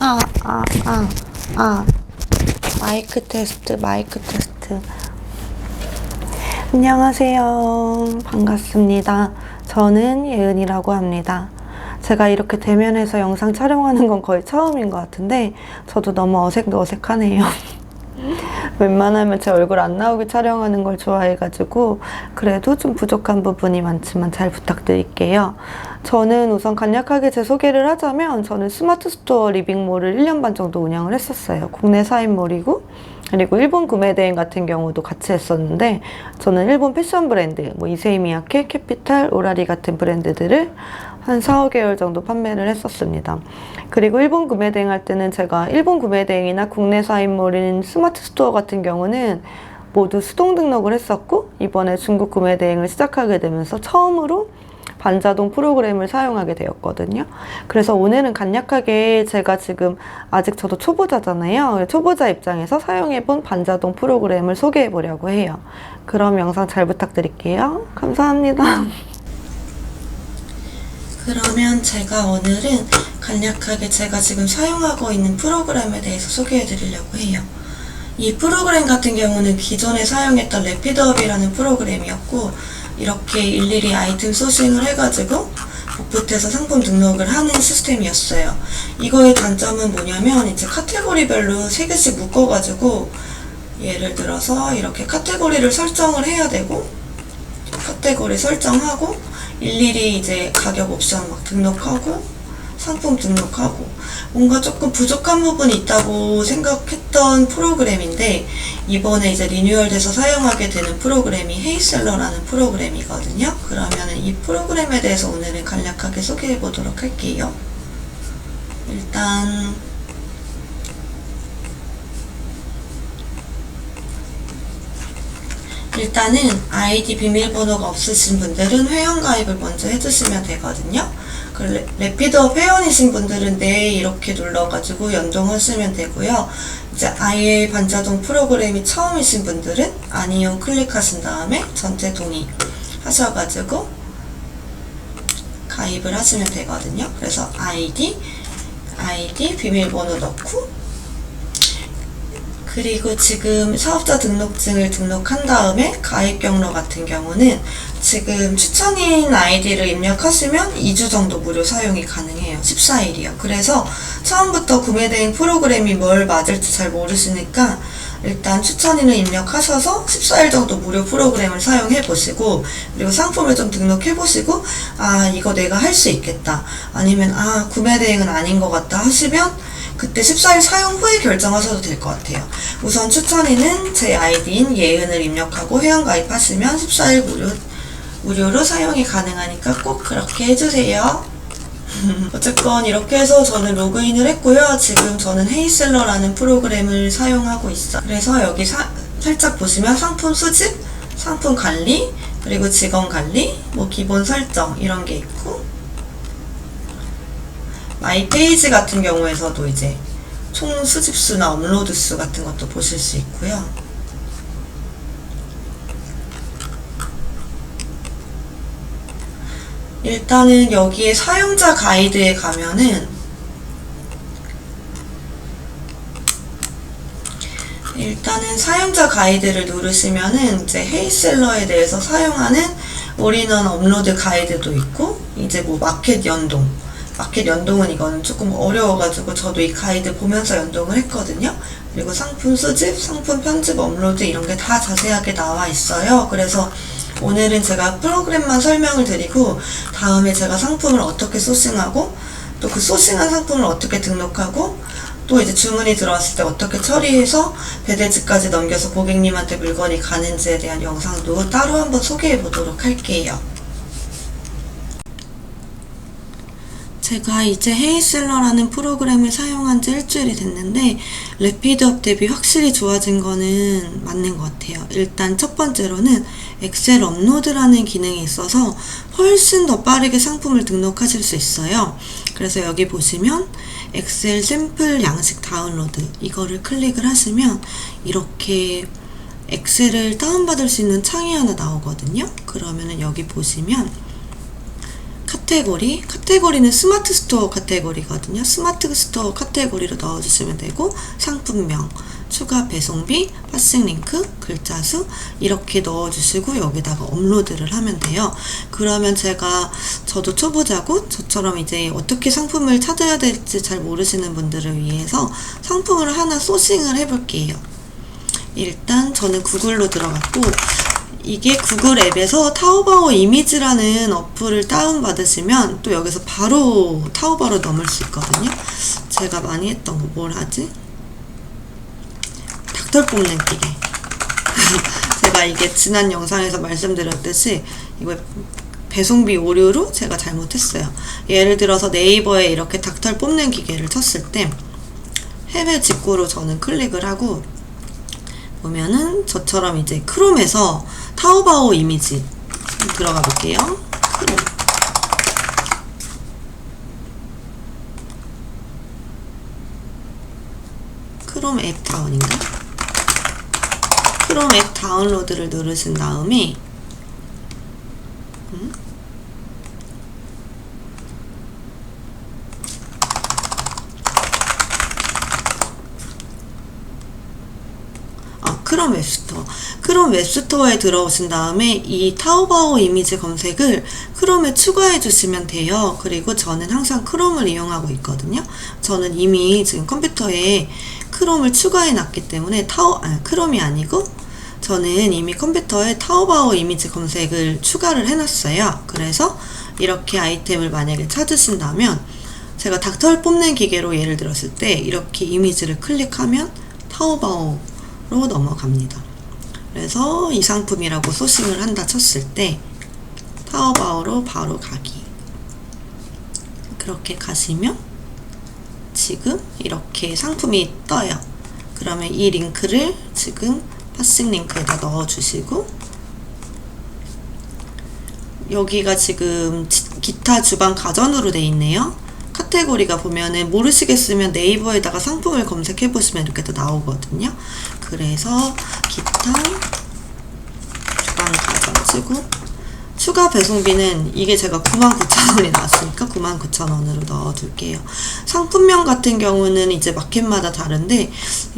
아, 아, 아, 아. 마이크 테스트. 안녕하세요. 반갑습니다. 저는 예은이라고 합니다. 제가 이렇게 대면해서 영상 촬영하는 건 거의 처음인 것 같은데, 저도 너무 어색하네요. 웬만하면 제 얼굴 안 나오게 촬영하는 걸 좋아해가지고 그래도 좀 부족한 부분이 많지만 잘 부탁드릴게요. 저는 우선 간략하게 제 소개를 하자면, 저는 스마트 스토어 리빙몰을 1년 반 정도 운영을 했었어요. 국내 4인몰이고 그리고 일본 구매대행 같은 경우도 같이 했었는데, 저는 일본 패션 브랜드 이세이미야케, 캐피탈, 오라리 같은 브랜드들을 한 4, 5개월 정도 판매를 했었습니다. 그리고 일본 구매대행 할 때는 제가 일본 구매대행이나 국내 4인몰인 스마트 스토어 같은 경우는 모두 수동 등록을 했었고, 이번에 중국 구매대행을 시작하게 되면서 처음으로 반자동 프로그램을 사용하게 되었거든요. 그래서 오늘은 간략하게 제가 지금 아직 저도 초보자잖아요. 초보자 입장에서 사용해본 반자동 프로그램을 소개해보려고 해요. 그럼 영상 잘 부탁드릴게요. 감사합니다. 그러면 제가 오늘은 간략하게 제가 지금 사용하고 있는 프로그램에 대해서 소개해 드리려고 해요. 이 프로그램 같은 경우는 기존에 사용했던 래피드업이라는 프로그램이었고, 이렇게 일일이 아이템 소싱을 해가지고 복붙해서 상품 등록을 하는 시스템이었어요. 이거의 단점은 뭐냐면, 이제 카테고리별로 3개씩 묶어가지고 예를 들어서 이렇게 카테고리를 설정을 해야 되고, 카테고리 설정하고 일일이 이제 가격 옵션 막 등록하고 상품 등록하고, 뭔가 조금 부족한 부분이 있다고 생각했던 프로그램인데, 이번에 이제 리뉴얼돼서 사용하게 되는 프로그램이 헤이셀러라는 프로그램이거든요. 그러면은 이 프로그램에 대해서 오늘은 간략하게 소개해 보도록 할게요. 일단은 아이디 비밀번호가 없으신 분들은 회원가입을 먼저 해주시면 되거든요. 래피드업 회원이신 분들은 네 이렇게 눌러가지고 연동하시면 되고요. 이제 아예 반자동 프로그램이 처음이신 분들은 아니요 클릭하신 다음에 전체 동의 하셔가지고 가입을 하시면 되거든요. 그래서 아이디 비밀번호 넣고, 그리고 지금 사업자 등록증을 등록한 다음에 가입 경로 같은 경우는 지금 추천인 아이디를 입력하시면 2주 정도 무료 사용이 가능해요. 14일이요. 그래서 처음부터 구매대행 프로그램이 뭘 맞을지 잘 모르시니까 일단 추천인을 입력하셔서 14일 정도 무료 프로그램을 사용해 보시고, 그리고 상품을 좀 등록해 보시고, 아 이거 내가 할 수 있겠다, 아니면 아 구매대행은 아닌 것 같다 하시면 그때 14일 사용 후에 결정하셔도 될 것 같아요. 우선 추천인은 제 아이디인 예은을 입력하고 회원가입하시면 14일 무료로 사용이 가능하니까 꼭 그렇게 해주세요. 어쨌건 이렇게 해서 저는 로그인을 했고요. 지금 저는 헤이셀러라는 프로그램을 사용하고 있어요. 그래서 여기 살짝 보시면 상품 수집, 상품 관리, 그리고 직원 관리, 기본 설정 이런 게 있고, 마이 페이지 같은 경우에서도 이제 총 수집수나 업로드 수 같은 것도 보실 수 있고요. 일단은 여기에 사용자 가이드에 가면은 사용자 가이드를 누르시면은 이제 헤이셀러에 대해서 사용하는 올인원 업로드 가이드도 있고, 이제 마켓 연동은 이거는 조금 어려워가지고 저도 이 가이드 보면서 연동을 했거든요. 그리고 상품 수집, 상품 편집, 업로드 이런 게 다 자세하게 나와 있어요. 그래서 오늘은 제가 프로그램만 설명을 드리고, 다음에 제가 상품을 어떻게 소싱하고, 또 그 소싱한 상품을 어떻게 등록하고, 또 이제 주문이 들어왔을 때 어떻게 처리해서 배대지까지 넘겨서 고객님한테 물건이 가는지에 대한 영상도 따로 한번 소개해 보도록 할게요. 제가 이제 헤이셀러라는 프로그램을 사용한 지 일주일이 됐는데, 래피드업 대비 확실히 좋아진 거는 맞는 것 같아요. 일단 첫 번째로는 엑셀 업로드라는 기능이 있어서 훨씬 더 빠르게 상품을 등록하실 수 있어요. 그래서 여기 보시면 엑셀 샘플 양식 다운로드 이거를 클릭을 하시면 이렇게 엑셀을 다운받을 수 있는 창이 하나 나오거든요. 그러면은 여기 보시면 카테고리는 스마트 스토어 카테고리거든요. 스마트 스토어 카테고리로 넣어주시면 되고, 상품명, 추가 배송비, 파싱 링크, 글자 수 이렇게 넣어주시고 여기다가 업로드를 하면 돼요. 그러면 저도 초보자고 저처럼 이제 어떻게 상품을 찾아야 될지 잘 모르시는 분들을 위해서 상품을 하나 소싱을 해볼게요. 일단 저는 구글로 들어갔고, 이게 구글 앱에서 타오바오 이미지라는 어플을 다운받으시면 또 여기서 바로 타오바오로 넘을 수 있거든요. 제가 많이 했던 거 뭘 하지? 닭털 뽑는 기계. 제가 이게 지난 영상에서 말씀드렸듯이 이거 배송비 오류로 제가 잘못했어요. 예를 들어서 네이버에 이렇게 닭털 뽑는 기계를 쳤을 때 해외 직구로 저는 클릭을 하고 보면은 저처럼 이제 크롬에서 타오바오 이미지 들어가 볼게요. 크롬 앱 다운인가? 크롬 앱 다운로드를 누르신 다음에 크롬 웹스토어에 들어오신 다음에 이 타오바오 이미지 검색을 크롬에 추가해 주시면 돼요. 그리고 저는 항상 크롬을 이용하고 있거든요. 저는 이미 지금 컴퓨터에 크롬을 추가해 놨기 때문에 크롬이 아니고 저는 이미 컴퓨터에 타오바오 이미지 검색을 추가를 해 놨어요. 그래서 이렇게 아이템을 만약에 찾으신다면 제가 닭털 뽑는 기계로 예를 들었을 때 이렇게 이미지를 클릭하면 타오바오로 넘어갑니다. 그래서 이 상품이라고 소싱을 한다 쳤을 때 타오바오로 바로 가기. 그렇게 가시면 지금 이렇게 상품이 떠요. 그러면 이 링크를 지금 파싱 링크에다 넣어주시고, 여기가 지금 기타 주방 가전으로 돼 있네요. 카테고리가 보면은 모르시겠으면 네이버에다가 상품을 검색해 보시면 이렇게 또 나오거든요. 그래서 기타 주방 가전 치고 추가 배송비는 이게 제가 99,000원이 나왔으니까 99,000원으로 넣어둘게요. 상품명 같은 경우는 이제 마켓마다 다른데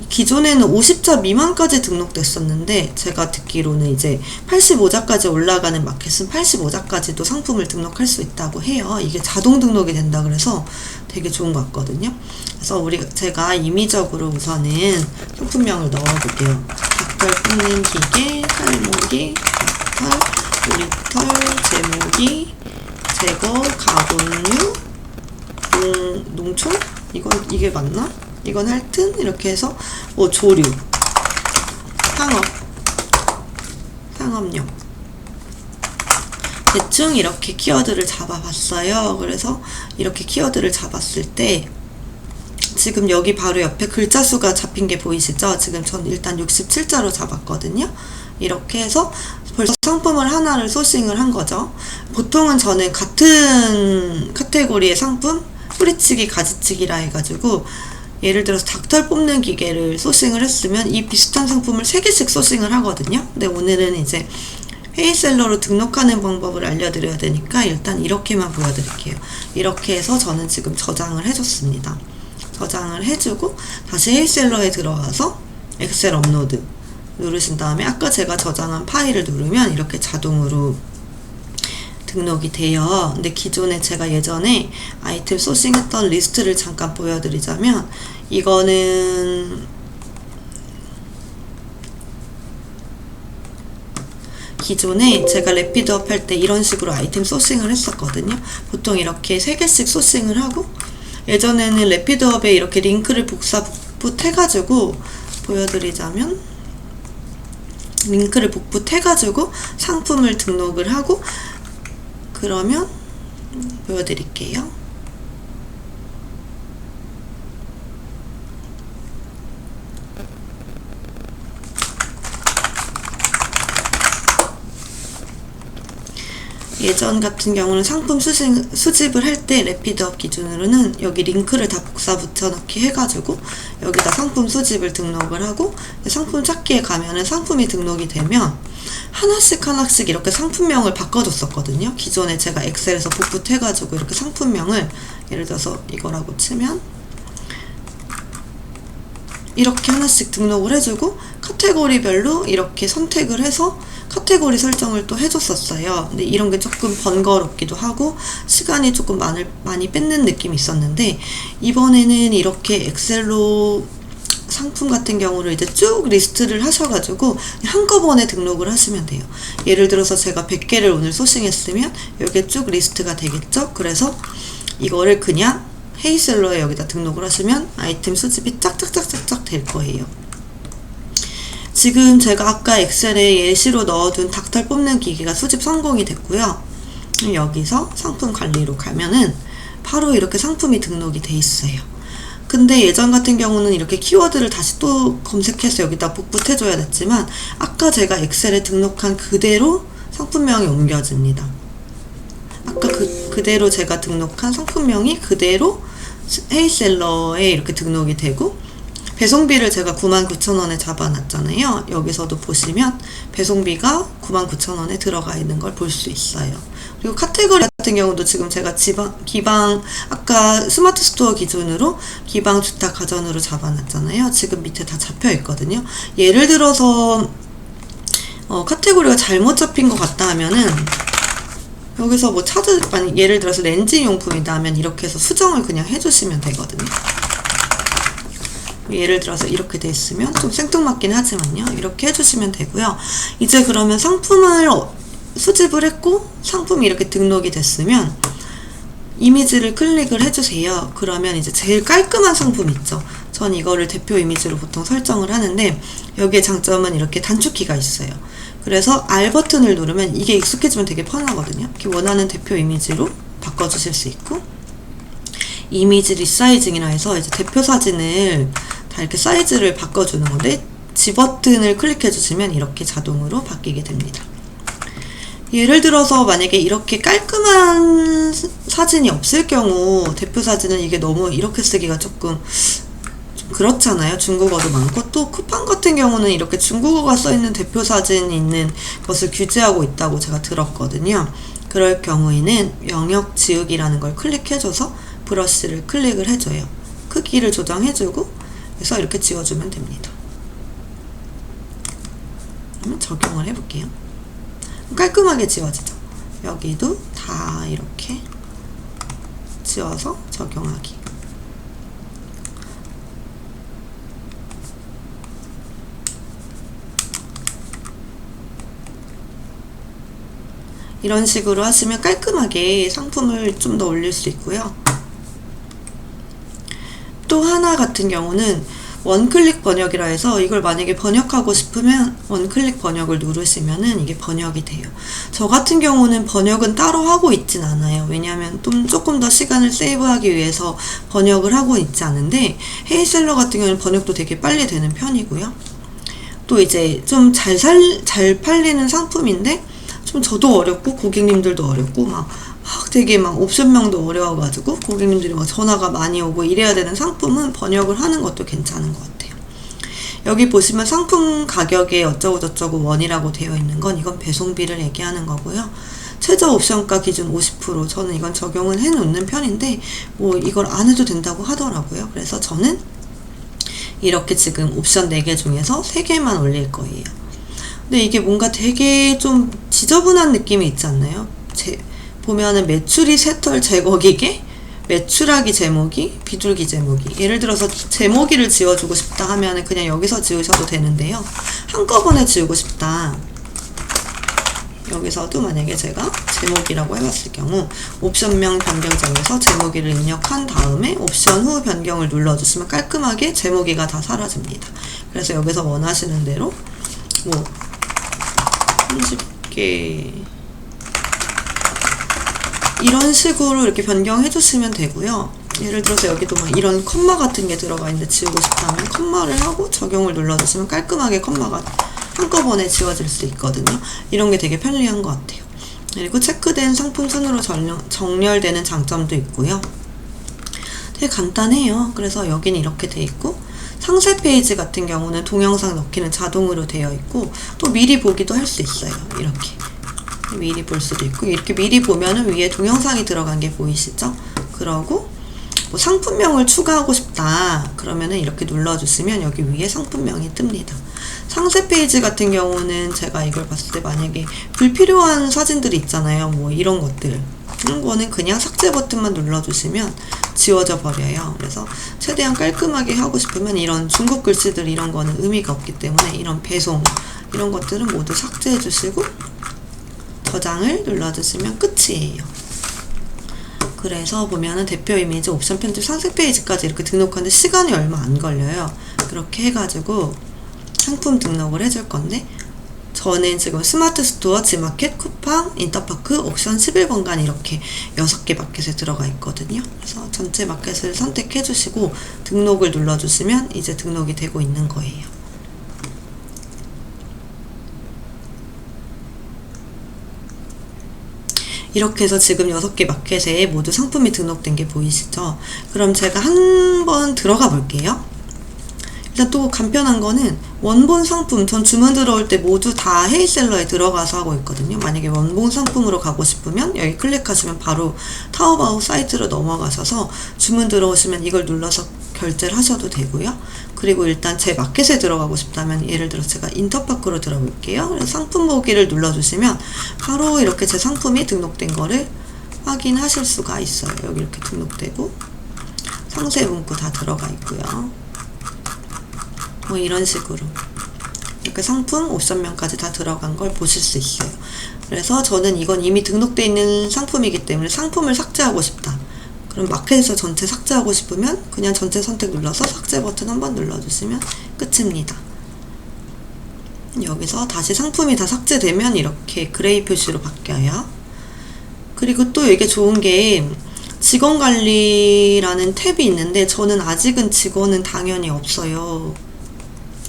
기존에는 50자 미만까지 등록됐었는데 제가 듣기로는 이제 85자까지 올라가는 마켓은 85자까지도 상품을 등록할 수 있다고 해요. 이게 자동 등록이 된다 그래서 되게 좋은 것 같거든요. 그래서 제가 임의적으로 우선은 상품명을 넣어볼게요. 닭털 뽑는 기계, 탈모기, 닭털, 우리털, 제모기, 제거, 가공류, 농촌? 이게 맞나? 이건 하여튼 이렇게 해서 조류, 상업용 대충 이렇게 키워드를 잡아봤어요. 그래서 이렇게 키워드를 잡았을 때 지금 여기 바로 옆에 글자 수가 잡힌 게 보이시죠? 지금 전 일단 67자로 잡았거든요. 이렇게 해서 벌써 상품을 하나를 소싱을 한 거죠. 보통은 저는 같은 카테고리의 상품, 뿌리치기, 가지치기라 해가지고 예를 들어서 닭털 뽑는 기계를 소싱을 했으면 이 비슷한 상품을 3개씩 소싱을 하거든요. 근데 오늘은 이제 헤이셀러로 등록하는 방법을 알려드려야 되니까 일단 이렇게만 보여드릴게요. 이렇게 해서 저는 지금 저장을 해줬습니다. 저장을 해주고 다시 헤이셀러에 들어가서 엑셀 업로드 누르신 다음에 아까 제가 저장한 파일을 누르면 이렇게 자동으로 등록이 돼요. 근데 기존에 제가 예전에 아이템 소싱했던 리스트를 잠깐 보여드리자면 이거는 기존에 제가 래피드업 할 때 이런 식으로 아이템 소싱을 했었거든요. 보통 이렇게 3개씩 소싱을 하고 예전에는 래피드업에 이렇게 링크를 복붙해가지고 보여드리자면 링크를 복붙해가지고 상품을 등록을 하고 그러면 보여드릴게요. 예전 같은 경우는 상품 수집을 할 때 래피드업 기준으로는 여기 링크를 다 복사 붙여넣기 해가지고 여기다 상품 수집을 등록을 하고 상품 찾기에 가면은 상품이 등록이 되면 하나씩 이렇게 상품명을 바꿔줬었거든요. 기존에 제가 엑셀에서 복붙해가지고 이렇게 상품명을 예를 들어서 이거라고 치면 이렇게 하나씩 등록을 해주고 카테고리별로 이렇게 선택을 해서 카테고리 설정을 또 해줬었어요. 근데 이런 게 조금 번거롭기도 하고 시간이 조금 많이 뺏는 느낌이 있었는데 이번에는 이렇게 엑셀로 상품 같은 경우를 이제 쭉 리스트를 하셔가지고 한꺼번에 등록을 하시면 돼요. 예를 들어서 제가 100개를 오늘 소싱했으면 여기에 쭉 리스트가 되겠죠? 그래서 이거를 그냥 헤이셀러에 여기다 등록을 하시면 아이템 수집이 짝짝짝짝짝 될 거예요. 지금 제가 아까 엑셀에 예시로 넣어둔 닥터 뽑는 기계가 수집 성공이 됐고요. 여기서 상품 관리로 가면은 바로 이렇게 상품이 등록이 돼 있어요. 근데 예전 같은 경우는 이렇게 키워드를 다시 또 검색해서 여기다 복붙해줘야 됐지만 아까 제가 엑셀에 등록한 그대로 상품명이 옮겨집니다. 아까 그대로 제가 등록한 상품명이 그대로 헤이셀러에 이렇게 등록이 되고 배송비를 제가 99,000원에 잡아놨잖아요. 여기서도 보시면 배송비가 99,000원에 들어가 있는 걸 볼 수 있어요. 그리고 카테고리 같은 경우도 지금 제가 기방 아까 스마트 스토어 기준으로 기방 주택 가전으로 잡아놨잖아요. 지금 밑에 다 잡혀 있거든요. 예를 들어서 카테고리가 잘못 잡힌 것 같다 하면은 여기서 뭐 예를 들어서 렌즈 용품이다 하면 이렇게 해서 수정을 그냥 해주시면 되거든요. 예를 들어서 이렇게 돼 있으면 좀 생뚱맞긴 하지만요. 이렇게 해주시면 되고요. 이제 그러면 상품을 수집을 했고 상품이 이렇게 등록이 됐으면 이미지를 클릭을 해주세요. 그러면 이제 제일 깔끔한 상품 있죠. 전 이거를 대표 이미지로 보통 설정을 하는데 여기에 장점은 이렇게 단축키가 있어요. 그래서 R 버튼을 누르면 이게 익숙해지면 되게 편하거든요. 이렇게 원하는 대표 이미지로 바꿔주실 수 있고 이미지 리사이징이라 해서 이제 대표 사진을 다 이렇게 사이즈를 바꿔주는 건데 G 버튼을 클릭해 주시면 이렇게 자동으로 바뀌게 됩니다. 예를 들어서 만약에 이렇게 깔끔한 사진이 없을 경우 대표 사진은 이게 너무 이렇게 쓰기가 조금 그렇잖아요. 중국어도 많고 또 쿠팡 같은 경우는 이렇게 중국어가 써있는 대표 사진이 있는 것을 규제하고 있다고 제가 들었거든요. 그럴 경우에는 영역 지우기라는 걸 클릭해줘서 브러쉬를 클릭을 해줘요. 크기를 조정해주고 그래서 이렇게 지워주면 됩니다. 그러면 적용을 해볼게요. 깔끔하게 지워지죠. 여기도 다 이렇게 지워서 적용하기. 이런 식으로 하시면 깔끔하게 상품을 좀 더 올릴 수 있고요. 또 하나 같은 경우는 원클릭 번역이라 해서 이걸 만약에 번역하고 싶으면 원클릭 번역을 누르시면은 이게 번역이 돼요. 저 같은 경우는 번역은 따로 하고 있진 않아요. 왜냐하면 좀 조금 더 시간을 세이브하기 위해서 번역을 하고 있지 않은데 헤이셀러 같은 경우는 번역도 되게 빨리 되는 편이고요. 또 이제 좀 잘 팔리는 상품인데 좀 저도 어렵고 고객님들도 어렵고 막 되게 막 옵션명도 어려워가지고 고객님들이 막 전화가 많이 오고 이래야 되는 상품은 번역을 하는 것도 괜찮은 것 같아요. 여기 보시면 상품 가격에 어쩌고저쩌고 원이라고 되어 있는 건 이건 배송비를 얘기하는 거고요. 최저 옵션가 기준 50% 저는 이건 적용을 해놓는 편인데 뭐 이걸 안 해도 된다고 하더라고요. 그래서 저는 이렇게 지금 옵션 4개 중에서 3개만 올릴 거예요. 근데 이게 뭔가 되게 좀 지저분한 느낌이 있지 않나요? 보면은 매출이 새털 제거기계, 매출하기 제목이, 비둘기 제목이. 예를 들어서 제목이를 지워주고 싶다 하면은 그냥 여기서 지우셔도 되는데요. 한꺼번에 지우고 싶다. 여기서도 만약에 제가 제목이라고 해봤을 경우 옵션명 변경점에서 제목이를 입력한 다음에 옵션 후 변경을 눌러주시면 깔끔하게 제목이가 다 사라집니다. 그래서 여기서 원하시는 대로 뭐 30개 이런 식으로 이렇게 변경해 주시면 되고요. 예를 들어서 여기도 막 이런 컴마 같은 게 들어가 있는데 지우고 싶다면 컴마를 하고 적용을 눌러주시면 깔끔하게 컴마가 한꺼번에 지워질 수 있거든요. 이런 게 되게 편리한 것 같아요. 그리고 체크된 상품 순으로 정렬되는 장점도 있고요. 되게 간단해요. 그래서 여기는 이렇게 돼 있고, 상세 페이지 같은 경우는 동영상 넣기는 자동으로 되어 있고, 또 미리 보기도 할 수 있어요. 이렇게 미리 볼 수도 있고, 이렇게 미리 보면은 위에 동영상이 들어간 게 보이시죠? 그러고 뭐 상품명을 추가하고 싶다 그러면은 이렇게 눌러주시면 여기 위에 상품명이 뜹니다. 상세 페이지 같은 경우는 제가 이걸 봤을 때 만약에 불필요한 사진들이 있잖아요. 뭐 이런 것들, 이런 거는 그냥 삭제 버튼만 눌러주시면 지워져 버려요. 그래서 최대한 깔끔하게 하고 싶으면 이런 중국 글씨들 이런 거는 의미가 없기 때문에 이런 배송 이런 것들은 모두 삭제해 주시고 저장을 눌러주시면 끝이에요. 그래서 보면은 대표 이미지, 옵션 편집, 상세 페이지까지 이렇게 등록하는데 시간이 얼마 안 걸려요. 그렇게 해가지고 상품 등록을 해줄 건데, 저는 지금 스마트 스토어, 지마켓, 쿠팡, 인터파크, 옥션 11번간 이렇게 6개 마켓에 들어가 있거든요. 그래서 전체 마켓을 선택해 주시고 등록을 눌러주시면 이제 등록이 되고 있는 거예요. 이렇게 해서 지금 6개 마켓에 모두 상품이 등록된 게 보이시죠? 그럼 제가 한번 들어가 볼게요. 일단 또 간편한 거는 원본 상품, 전 주문 들어올 때 모두 다 헤이셀러에 들어가서 하고 있거든요. 만약에 원본 상품으로 가고 싶으면 여기 클릭하시면 바로 타오바오 사이트로 넘어가셔서 주문 들어오시면 이걸 눌러서 결제를 하셔도 되고요. 그리고 일단 제 마켓에 들어가고 싶다면 예를 들어 제가 인터파크로 들어볼게요. 그래서 상품 보기를 눌러주시면 바로 이렇게 제 상품이 등록된 거를 확인하실 수가 있어요. 여기 이렇게 등록되고 상세 문구 다 들어가 있고요. 뭐 이런 식으로 이렇게 상품 옵션명까지 다 들어간 걸 보실 수 있어요. 그래서 저는 이건 이미 등록되어 있는 상품이기 때문에 상품을 삭제하고 싶다. 그럼 마켓에서 전체 삭제하고 싶으면 그냥 전체 선택 눌러서 삭제 버튼 한번 눌러주시면 끝입니다. 여기서 다시 상품이 다 삭제되면 이렇게 그레이 표시로 바뀌어요. 그리고 또 이게 좋은 게 직원관리라는 탭이 있는데 저는 아직은 직원은 당연히 없어요.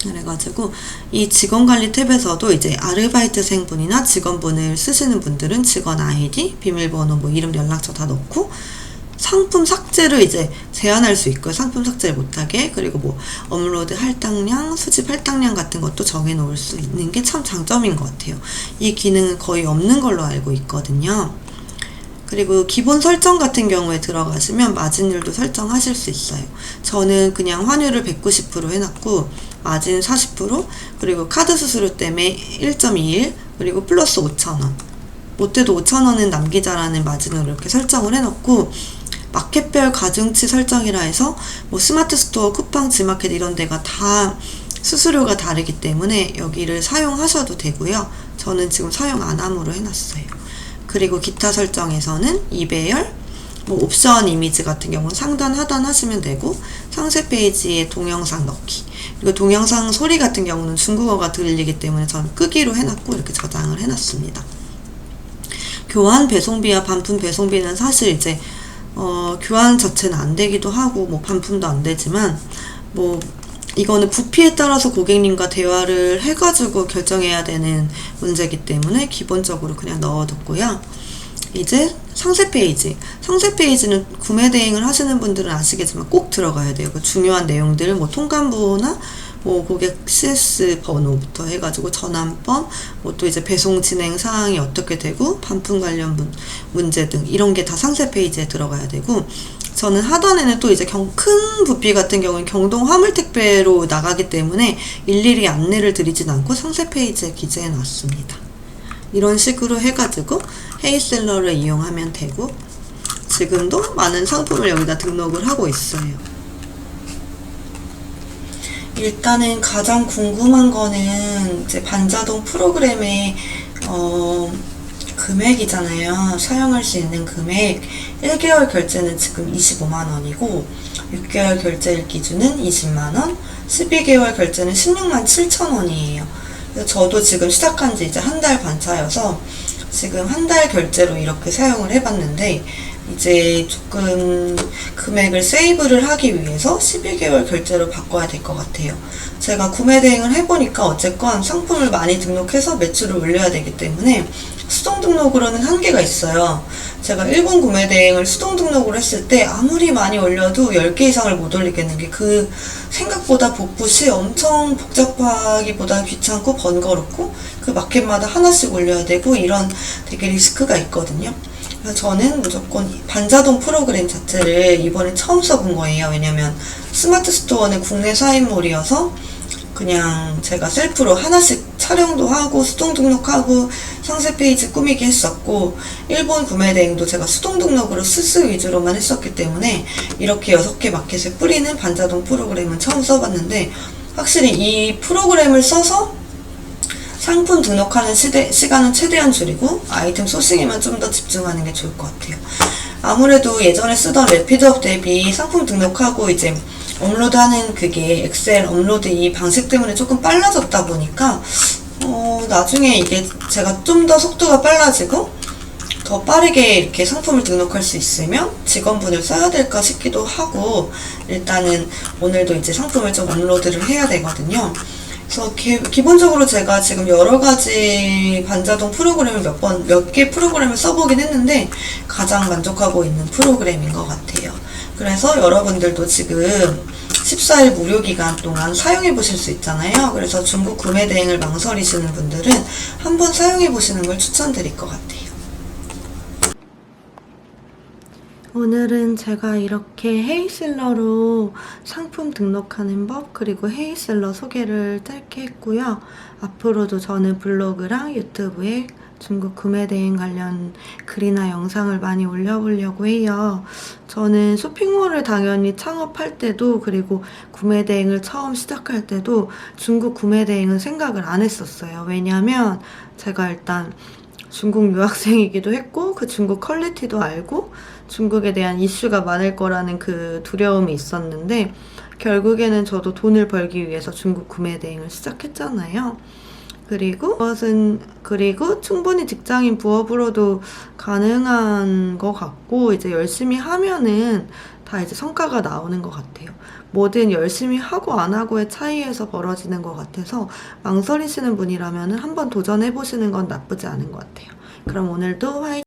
그래가지고 이 직원관리 탭에서도 이제 아르바이트생분이나 직원분을 쓰시는 분들은 직원 아이디, 비밀번호, 뭐 이름, 연락처 다 넣고 상품 삭제를 이제 제한할 수 있고요. 상품 삭제를 못하게. 그리고 뭐 업로드 할당량, 수집 할당량 같은 것도 정해 놓을 수 있는 게 참 장점인 것 같아요. 이 기능은 거의 없는 걸로 알고 있거든요. 그리고 기본 설정 같은 경우에 들어가시면 마진율도 설정하실 수 있어요. 저는 그냥 환율을 190% 해놨고 마진 40%, 그리고 카드 수수료 때문에 1.21, 그리고 플러스 5,000원. 못해도 5,000원은 남기자라는 마진으로 이렇게 설정을 해놓고 마켓별 가중치 설정이라 해서 뭐 스마트 스토어, 쿠팡, 지마켓 이런 데가 다 수수료가 다르기 때문에 여기를 사용하셔도 되고요. 저는 지금 사용 안 함으로 해놨어요. 그리고 기타 설정에서는 2배열, 뭐 옵션 이미지 같은 경우는 상단, 하단 하시면 되고 상세 페이지에 동영상 넣기, 그리고 동영상 소리 같은 경우는 중국어가 들리기 때문에 저는 끄기로 해놨고 이렇게 저장을 해놨습니다. 교환 배송비와 반품 배송비는 사실 이제 교환 자체는 안 되기도 하고 뭐 반품도 안 되지만 뭐 이거는 부피에 따라서 고객님과 대화를 해가지고 결정해야 되는 문제이기 때문에 기본적으로 그냥 넣어뒀고요. 이제 상세 페이지. 상세 페이지는 구매 대행을 하시는 분들은 아시겠지만 꼭 들어가야 돼요. 그 중요한 내용들을 뭐 통관부나 뭐 고객 CS 번호부터 해가지고 전환법, 뭐 또 이제 배송 진행 사항이 어떻게 되고 반품 관련 문제 등 이런 게 다 상세 페이지에 들어가야 되고, 저는 하단에는 또 이제 큰 부피 같은 경우는 경동 화물 택배로 나가기 때문에 일일이 안내를 드리진 않고 상세 페이지에 기재해 놨습니다. 이런 식으로 해가지고 헤이셀러를 이용하면 되고, 지금도 많은 상품을 여기다 등록을 하고 있어요. 일단은 가장 궁금한 거는 이제 반자동 프로그램의 금액이잖아요. 사용할 수 있는 금액. 1개월 결제는 지금 25만원이고 6개월 결제일 기준은 20만원, 12개월 결제는 16만 7천원이에요. 그래서 저도 지금 시작한 지 이제 한 달 반 차여서 지금 한 달 결제로 이렇게 사용을 해봤는데 이제 조금 금액을 세이브를 하기 위해서 12개월 결제로 바꿔야 될 것 같아요. 제가 구매 대행을 해보니까 어쨌건 상품을 많이 등록해서 매출을 올려야 되기 때문에 수동 등록으로는 한계가 있어요. 제가 1군 구매 대행을 수동 등록을 했을 때 아무리 많이 올려도 10개 이상을 못 올리겠는 게 그 생각보다 복붙이 엄청 복잡하기보다 귀찮고 번거롭고 그 마켓마다 하나씩 올려야 되고 이런 되게 리스크가 있거든요. 그래서 저는 무조건 반자동 프로그램 자체를 이번에 처음 써본 거예요. 왜냐면 스마트 스토어는 국내 사인몰이어서 그냥 제가 셀프로 하나씩 촬영도 하고 수동 등록하고 상세 페이지 꾸미기 했었고 일본 구매 대행도 제가 수동 등록으로 스스 위주로만 했었기 때문에 이렇게 6개 마켓에 뿌리는 반자동 프로그램은 처음 써봤는데 확실히 이 프로그램을 써서 상품 등록하는 시간은 최대한 줄이고 아이템 소싱에만 좀 더 집중하는 게 좋을 것 같아요. 아무래도 예전에 쓰던 래피드업 대비 상품 등록하고 이제 업로드하는 그게 엑셀 업로드 이 방식 때문에 조금 빨라졌다 보니까 나중에 이게 제가 좀 더 속도가 빨라지고 더 빠르게 이렇게 상품을 등록할 수 있으면 직원분을 써야 될까 싶기도 하고 일단은 오늘도 이제 상품을 좀 업로드를 해야 되거든요. 그래서 기본적으로 제가 지금 여러 가지 반자동 프로그램을 몇 개 프로그램을 써보긴 했는데 가장 만족하고 있는 프로그램인 것 같아요. 그래서 여러분들도 지금 14일 무료 기간 동안 사용해 보실 수 있잖아요. 그래서 중국 구매 대행을 망설이시는 분들은 한번 사용해 보시는 걸 추천드릴 것 같아요. 오늘은 제가 이렇게 헤이셀러로 상품 등록하는 법 그리고 헤이셀러 소개를 짧게 했고요. 앞으로도 저는 블로그랑 유튜브에 중국 구매 대행 관련 글이나 영상을 많이 올려보려고 해요. 저는 쇼핑몰을 당연히 창업할 때도 그리고 구매 대행을 처음 시작할 때도 중국 구매 대행은 생각을 안 했었어요. 왜냐하면 제가 일단 중국 유학생이기도 했고 그 중국 퀄리티도 알고 중국에 대한 이슈가 많을 거라는 그 두려움이 있었는데 결국에는 저도 돈을 벌기 위해서 중국 구매 대행을 시작했잖아요. 그리고 충분히 직장인 부업으로도 가능한 것 같고 이제 열심히 하면은 다 이제 성과가 나오는 것 같아요. 뭐든 열심히 하고 안 하고의 차이에서 벌어지는 것 같아서 망설이시는 분이라면 한번 도전해보시는 건 나쁘지 않은 것 같아요. 그럼 오늘도 화이팅!